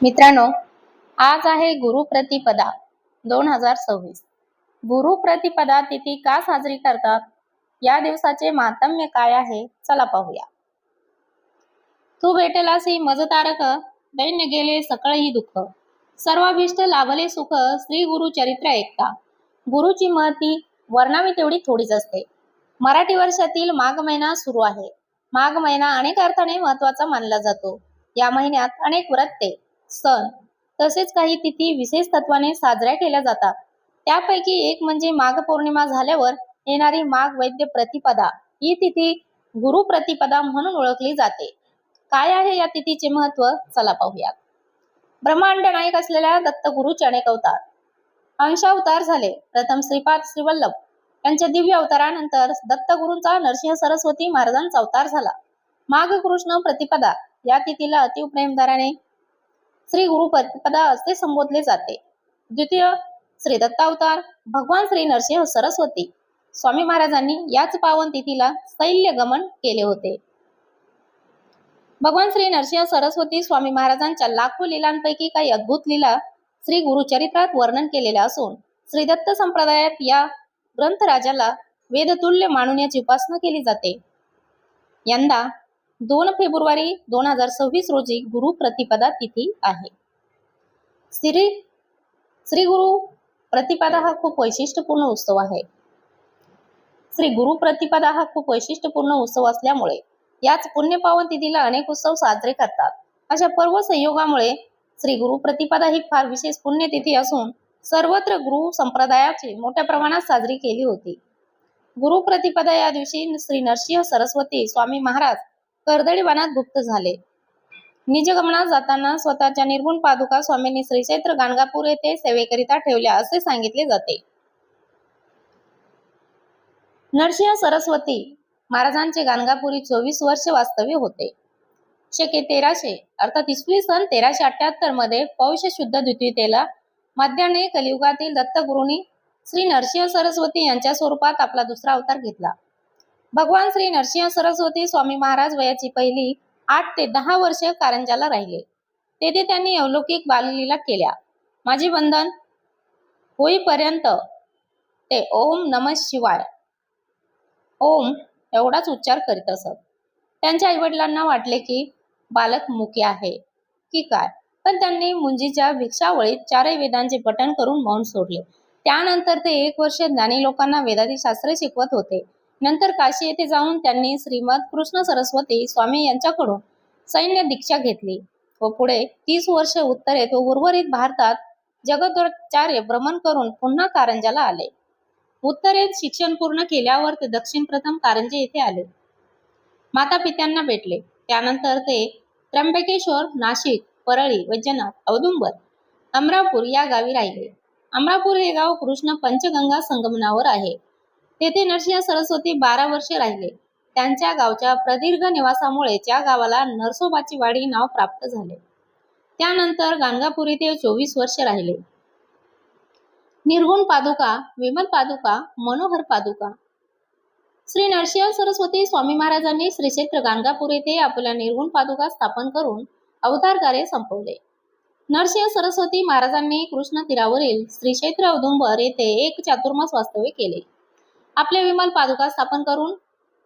मित्रांनो, आज आहे गुरुप्रतिपदा 2026. गुरुप्रतिपदा तिथी का साजरी करतात? या दिवसाचे महात्म्य काय आहे? चला पाहूया. तू भेटेलासी मज तारक, दैन्य गेले सकळही दुःख, सर्वाभीष्ट लाभले सुख, श्री गुरु चरित्र ऐकता. गुरुची महती वर्णावी तेवढी थोडीच असते. मराठी वर्षातील माघ महिना सुरू आहे. माघ महिना अनेक अर्थाने महत्वाचा मानला जातो. या महिन्यात अनेक व्रते, सण तसेच काही तिथी विशेष तत्वाने साजऱ्या केल्या जातात. त्यापैकी एक म्हणजे माघ पौर्णिमा झाल्यावर येणारी माघ वैद्य प्रतिपदा. ही तिथी गुरु प्रतिपदा म्हणून ओळखली जाते. काय आहे या तिथीचे महत्व? चला पाहूया. ब्रह्मांड नायक असलेल्या दत्तगुरूचे अनेक अवतार, अंशावतार झाले. प्रथम श्रीपाद श्रीवल्लभ यांच्या दिव्य अवतारानंतर दत्तगुरूंचा नरसिंह सरस्वती महाराजांचा अवतार झाला. माघ कृष्ण प्रतिपदा या तिथीला अतिव प्रेमदाराने श्री गुरु प्रतिपदा असे संबोधले जाते. द्वितीय श्री दत्तावतार भगवान श्री नरसिंह सरस्वती स्वामी महाराजांनी याच पावन तिथीला शैल्य गमन केले होते. भगवान श्री नरसिंह सरस्वती स्वामी महाराजांच्या लाखो लीलांपैकी काही अद्भुत लीला श्री गुरुचरित्रात वर्णन केलेल्या असून श्री दत्त संप्रदायात या ग्रंथराजाला वेदतुल्य मानून याची उपासना केली जाते. यंदा 2 फेब्रुवारी 2026 रोजी गुरु प्रतिपदा तिथी आहे. श्री गुरु प्रतिपदा हा खूप वैशिष्ट्यपूर्ण उत्सव आहे. श्री गुरु प्रतिपदा हा खूप वैशिष्ट्यपूर्ण उत्सव असल्यामुळे याच पुण्यपावन तिथीला अनेक उत्सव साजरे करतात. अशा पर्व संयोगामुळे श्री गुरु प्रतिपदा ही फार विशेष पुण्यतिथी असून सर्वत्र गुरु संप्रदायाची मोठ्या प्रमाणात साजरी केली होती. गुरु प्रतिपदा या दिवशी श्री नरसिंह सरस्वती स्वामी महाराज कर्दळी वनात गुप्त झाले. निजगमनात जाताना स्वतःच्या निर्गुण पादुका स्वामींनी श्री क्षेत्र गाणगापूर येथे सेवेकरिता ठेवल्या असे सांगितले जाते. नरसिंह सरस्वती महाराजांचे गाणगापुरी 24 वर्ष वास्तव्य होते. शके 1300 अर्थात इसवी सन 1378 मध्ये पौष शुद्ध द्वितीयेला मध्याने कलियुगातील दत्तगुरूंनी श्री नरसिंह सरस्वती यांच्या स्वरूपात आपला दुसरा अवतार घेतला. भगवान श्री नरसिंह सरस्वती स्वामी महाराज वयाची पहिली 8 ते 10 वर्ष कारंजाला राहिले. तेथे त्यांनी अलौकिक बाललीला केल्या. माझे बंधन होईपर्यंत ते ओम नमः शिवाय ओम एवढाच उच्चार करीत असत. त्यांच्या आईवडिलांना वाटले की बालक मुके आहे की काय, पण त्यांनी मुंजीच्या भिक्षावळीत 4 वेदांचे पठण करून मौन सोडले. त्यानंतर ते 1 वर्ष ज्ञानी लोकांना वेदादी शास्त्रे शिकवत होते. नंतर काशी येथे जाऊन त्यांनी श्रीमद कृष्ण सरस्वती स्वामी यांच्याकडून सैन्य दीक्षा घेतली व पुढे 30 वर्ष उत्तरेत व उर्वरित भारतात जगदोच्चार्य भ्रमण करून पुन्हा कारंजाला आले. उत्तरेत शिक्षण पूर्ण केल्यावर ते दक्षिण प्रथम कारंजे येथे आले. माता पित्यांना भेटले. त्यानंतर ते त्र्यंबकेश्वर, नाशिक, परळी, वैजनाथ, औदुंबर, अमरापूर या गावी राहिले. अमरापूर हे गाव कृष्ण पंचगंगा संगमनावर आहे. तेथे नरसिंह सरस्वती 12 वर्षे राहिले. त्यांच्या गावच्या प्रदीर्घ निवासामुळे त्या गावाला नरसोबाची वाडी नाव प्राप्त झाले. त्यानंतर गाणगापुरी ते 24 वर्षे राहिले. निर्गुण पादुका, विमल पादुका, मनोहर पादुका. श्री नरसिंह सरस्वती स्वामी महाराजांनी श्री क्षेत्र गाणगापूर येथे आपल्या निर्गुण पादुका स्थापन करून अवतार कार्य संपवले. नरसिंह सरस्वती महाराजांनी कृष्ण तीरावरील श्री क्षेत्र औदुंबर येथे 1 चातुर्मास वास्तव्य केले. आपले विमल पादुका स्थापन करून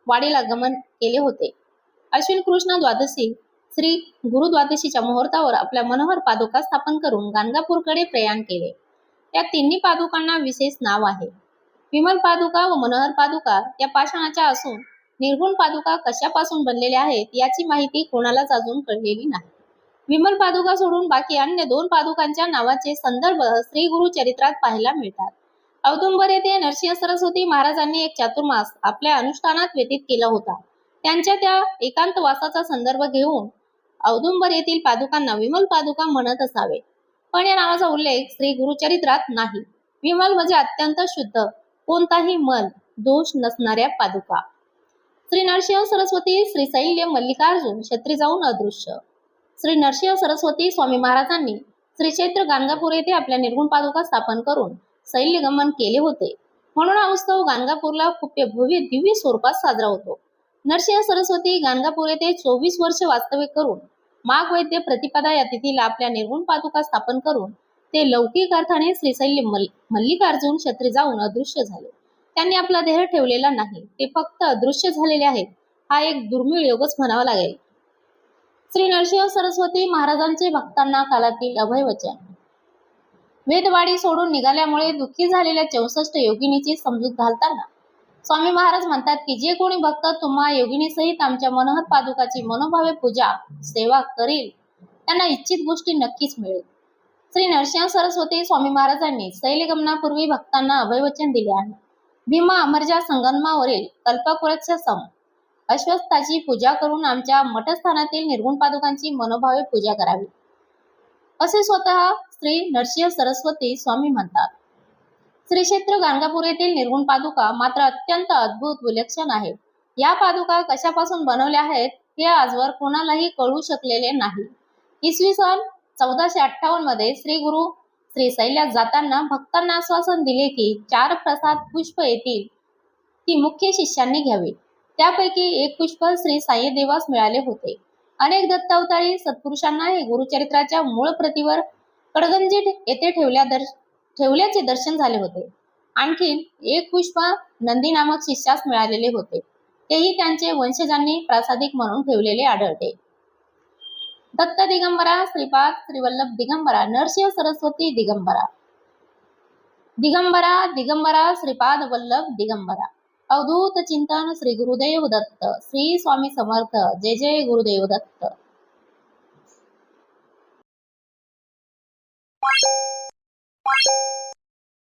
वाडीला गमन केले होते. अश्विन कृष्ण द्वादशी श्री गुरु द्वादशीच्या मुहूर्तावर आपल्या मनोहर पादुका स्थापन करून गाणगापूरकडे प्रयाण केले. या तिन्ही पादुकांना विशेष नाव आहे. विमल पादुका व मनोहर पादुका या पाषाणाच्या असून निर्गुण पादुका कशापासून बनलेल्या आहेत याची माहिती कोणालाच अजून कळलेली नाही. विमल पादुका सोडून बाकी अन्य 2 पादुकांच्या नावाचे संदर्भ श्री गुरु चरित्रात पाहायला मिळतात. औदुंबर येथे नरसिंह सरस्वती महाराजांनी 1 चातुर्मास आपल्या अनुष्ठानात व्यतीत केला होता. त्यांच्या त्या एकांतवासाचा संदर्भ घेऊन औदुंबर येथील पादुकांना विमल पादुका म्हणत असावे, पण या नावाचा उल्लेख श्री गुरुचरित्रात नाही. विमल म्हणजे अत्यंत शुद्ध, कोणताही मल दोष नसणाऱ्या पादुका. श्री नरसिंह सरस्वती श्रीशैल्य मल्लिकार्जुन क्षत्री जाऊन अदृश्य. श्री नरसिंह सरस्वती स्वामी महाराजांनी श्री क्षेत्र गाणगापूर येथे आपल्या निर्गुण पादुका स्थापन करून शैल्य गमन केले होते. म्हणून हा उत्सव गाणगापूरला खूप भव्य दिव्य स्वरूपात साजरा होतो. नरसिंह सरस्वती गाणगापूर येथे 24 वर्ष वास्तव्य करून माघ वैद्य प्रतिपदा या तिथीला आपल्या निर्गुण पादुका स्थापन करून ते लौकिक अर्थाने श्रीशैल्य मल्लिकार्जुन क्षत्री जाऊन अदृश्य झाले. त्यांनी आपला देह ठेवलेला नाही, ते फक्त अदृश्य झालेले आहेत. हा एक दुर्मिळ योगच म्हणावा लागेल. श्री नरसिंह सरस्वती महाराजांचे भक्तांना कालातील अभयवचन. वेदवाडी सोडून निघाल्यामुळे दुःखी झालेल्या 64 योगिनीची समजूत घालताना स्वामी महाराज म्हणतात की जे कोणी भक्त तुम्हा योगिनीसहित आमच्या मनोहर पादुकाची मनोभावे पूजा सेवा करील त्यांना इच्छित गोष्टी नक्कीच मिळेल. श्री नरसिंह सरस्वती स्वामी महाराजांनी शैलगमनापूर्वी भक्तांना अभयवचन दिले आहे. भीमा अमरजा संगमावरील कल्पवृक्ष सम अश्वत्थाची पूजा करून आमच्या मठस्थानातील निर्गुण पादुकांची मनोभावे पूजा करावी, असे स्वतः श्री नरसिंह सरस्वती स्वामी म्हणतात. श्री क्षेत्र गाणगापूर येथील निर्गुण पादुका मात्र अत्यंत अद्भुत विलक्षण आहेत. या पादुका कशापासून बनवल्या आहेत हे आजवर कोणालाही कळू शकलेले नाही. इसवी सन 1458 मध्ये श्री गुरु श्रीशैल्यात जाताना भक्तांना आश्वासन दिले की 4 प्रसाद पुष्प येतील ती मुख्य शिष्यांनी घ्यावी. त्यापैकी एक पुष्प श्री साई देवास मिळाले होते. अनेक दत्तावतारी सत्पुरुषांना हे गुरुचरित्राच्या मूळ प्रतीवर कडगंजीत येथे ठेवल्याचे दर्शन झाले होते. आणखी एक पुष्प नंदी नामक शिष्यास मिळालेले होते, तेही त्यांचे वंशजांनी प्रासादिक म्हणून ठेवलेले आढळते. दत्त दिगंबरा श्रीपाद श्रीवल्लभ दिगंबरा नरसिंह सरस्वती दिगंबरा दिगंबरा दिगंबरा श्रीपाद वल्लभ दिगंबरा. अवधूत चिंतन श्री गुरुदेव दत्त. श्री स्वामी समर्थ. जय जय गुरुदेव दत्त.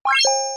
Bye.